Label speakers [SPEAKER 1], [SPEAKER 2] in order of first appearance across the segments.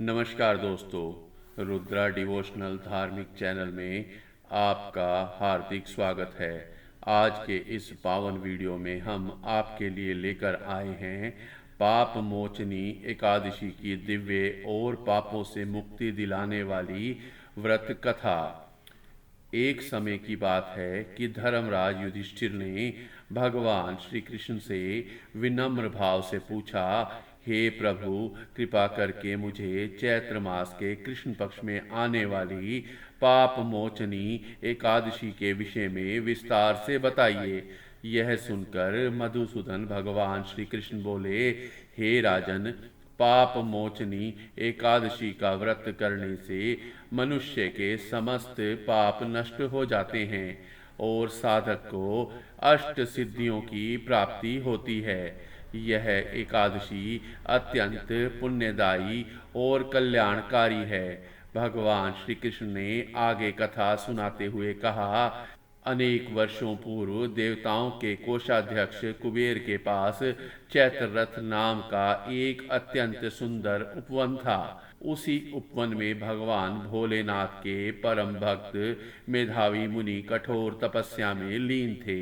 [SPEAKER 1] नमस्कार दोस्तों, रुद्रा डिवोशनल धार्मिक चैनल में आपका हार्दिक स्वागत है। आज के इस पावन वीडियो में हम आपके लिए लेकर आए हैं पाप मोचनी एकादशी की दिव्य और पापों से मुक्ति दिलाने वाली व्रत कथा। एक समय की बात है कि धर्मराज युधिष्ठिर ने भगवान श्री कृष्ण से विनम्र भाव से पूछा, हे प्रभु, कृपा करके मुझे चैत्र मास के कृष्ण पक्ष में आने वाली पाप मोचनी एकादशी के विषय में विस्तार से बताइए। यह सुनकर मधुसूदन भगवान श्री कृष्ण बोले, हे राजन, पाप मोचनी एकादशी का व्रत करने से मनुष्य के समस्त पाप नष्ट हो जाते हैं और साधक को अष्ट सिद्धियों की प्राप्ति होती है। यह एकादशी अत्यंत पुण्यदायी और कल्याणकारी है। भगवान श्री कृष्ण ने आगे कथा सुनाते हुए कहा, अनेक वर्षों पूर्व देवताओं के कोषाध्यक्ष कुबेर के पास चैत्ररथ नाम का एक अत्यंत सुंदर उपवन था। उसी उपवन में भगवान भोलेनाथ के परम भक्त मेधावी मुनि कठोर तपस्या में लीन थे।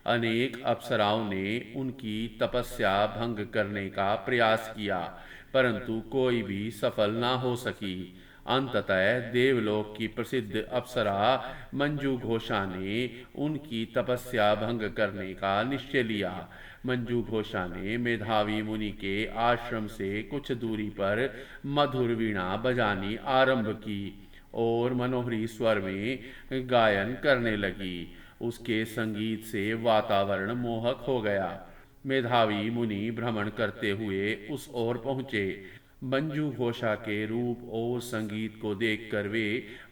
[SPEAKER 1] अनेक अप्सराओं ने उनकी तपस्या भंग करने का प्रयास किया, परंतु कोई भी सफल ना हो सकी। अंततः देवलोक की प्रसिद्ध अप्सरा मंजू घोषा ने उनकी तपस्या भंग करने का निश्चय लिया। मंजू घोषा ने मेधावी मुनि के आश्रम से कुछ दूरी पर मधुर वीणा बजानी आरंभ की और मनोहरी स्वर में गायन करने लगी। उसके संगीत से वातावरण मोहक हो गया। मेधावी मुनि भ्रमण करते हुए उस ओर पहुंचे। मंजू घोषा के रूप और संगीत को देखकर वे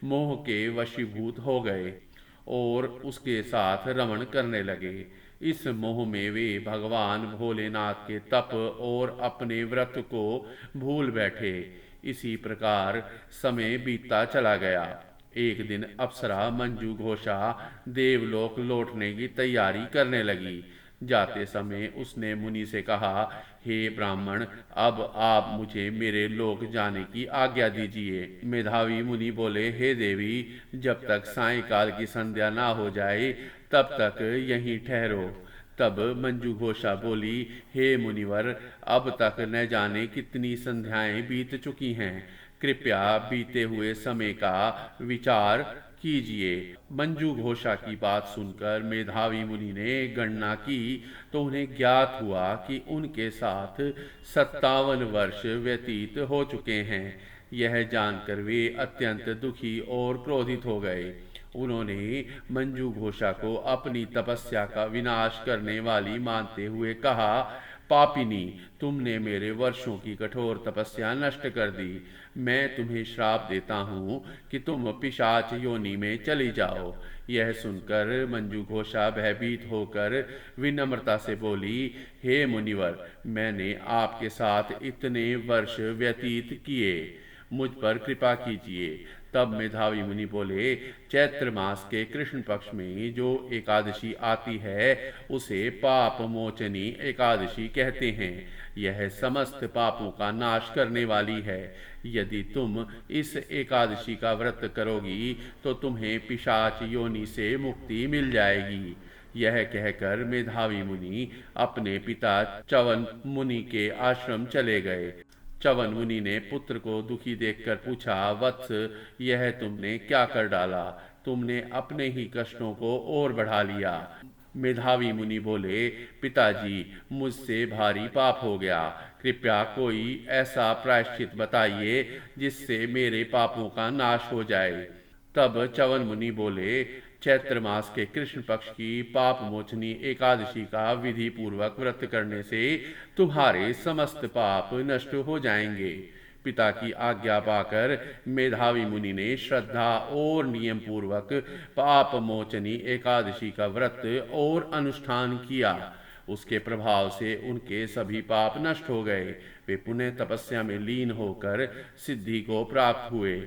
[SPEAKER 1] मोह के वशीभूत हो गए और उसके साथ रमण करने लगे। इस मोह में वे भगवान भोलेनाथ के तप और अपने व्रत को भूल बैठे। इसी प्रकार समय बीतता चला गया। एक दिन अप्सरा मंजू घोषा देवलोक लौटने की तैयारी करने लगी। जाते समय उसने मुनि से कहा, हे ब्राह्मण, अब आप मुझे मेरे लोक जाने की आज्ञा दीजिए। मेधावी मुनि बोले, हे देवी, जब तक सायंकाल की संध्या ना हो जाए तब तक यहीं ठहरो। तब मंजू घोषा बोली, हे मुनिवर, अब तक न जाने कितनी संध्याएं बीत चुकी हैं। कृपया बीते हुए समय का विचार कीजिए। मंजू घोषा की बात सुनकर मेधावी मुनि ने गणना की तो उन्हें ज्ञात हुआ कि उनके साथ 57 वर्ष व्यतीत हो चुके हैं। यह जानकर वे अत्यंत दुखी और क्रोधित हो गए। उन्होंने मंजू घोषा को अपनी तपस्या का विनाश करने वाली मानते हुए कहा, पापिनी, तुमने मेरे वर्षों की कठोर तपस्या नष्ट कर दी। मैं तुम्हें श्राप देता हूँ कि तुम पिशाच योनि में चली जाओ। यह सुनकर मंजू घोषा भयभीत होकर विनम्रता से बोली, हे मुनिवर, मैंने आपके साथ इतने वर्ष व्यतीत किए, मुझ पर कृपा कीजिए। तब मेधावी मुनि बोले, चैत्र मास के कृष्ण पक्ष में जो एकादशी आती है उसे पाप मोचनी एकादशी कहते हैं। यह समस्त पापों का नाश करने वाली है। यदि तुम इस एकादशी का व्रत करोगी तो तुम्हें पिशाच योनि से मुक्ति मिल जाएगी। यह कहकर मेधावी मुनि अपने पिता च्यवन मुनि के आश्रम चले गए। च्यवन मुनि ने पुत्र को दुखी देखकर पूछा, वत्स, यह तुमने क्या कर डाला? तुमने अपने ही कष्टों को और बढ़ा लिया। मेधावी मुनि बोले, पिताजी, मुझसे भारी पाप हो गया। कृपया कोई ऐसा प्रायश्चित बताइए जिससे मेरे पापों का नाश हो जाए। तब च्यवन मुनि बोले, चैत्र मास के कृष्ण पक्ष की पाप मोचनी एकादशी का विधि पूर्वक व्रत करने से तुम्हारे समस्त पाप नष्ट हो जाएंगे। पिता की आज्ञा पाकर मेधावी मुनि ने श्रद्धा और नियम पूर्वक पाप मोचनी एकादशी का व्रत और अनुष्ठान किया। उसके प्रभाव से उनके सभी पाप नष्ट हो गए। वे पुनः तपस्या में लीन होकर सिद्धि को प्राप्त हुए।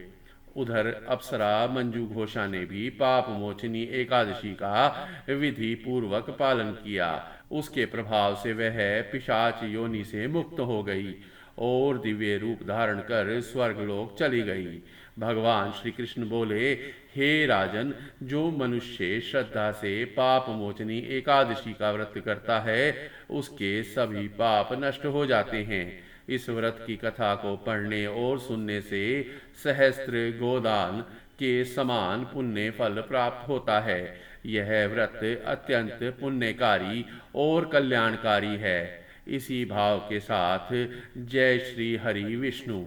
[SPEAKER 1] उधर अप्सरा मंजू घोषा ने भी पाप मोचनी एकादशी का विधि पूर्वक पालन किया। उसके प्रभाव से वह पिशाच योनि से मुक्त हो गई और दिव्य रूप धारण कर स्वर्गलोक चली गई। भगवान श्री कृष्ण बोले, हे राजन, जो मनुष्य श्रद्धा से पाप मोचनी एकादशी का व्रत करता है उसके सभी पाप नष्ट हो जाते हैं। इस व्रत की कथा को पढ़ने और सुनने से सहस्त्र गोदान के समान पुण्य फल प्राप्त होता है। यह व्रत अत्यंत पुण्यकारी और कल्याणकारी है। इसी भाव के साथ जय श्री हरि विष्णु।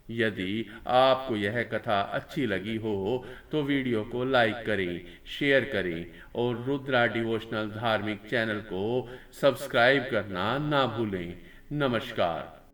[SPEAKER 1] यदि आपको यह कथा अच्छी लगी हो तो वीडियो को लाइक करें, शेयर करें और रुद्रा डिवोशनल धार्मिक चैनल को सब्सक्राइब करना ना भूलें। नमस्कार।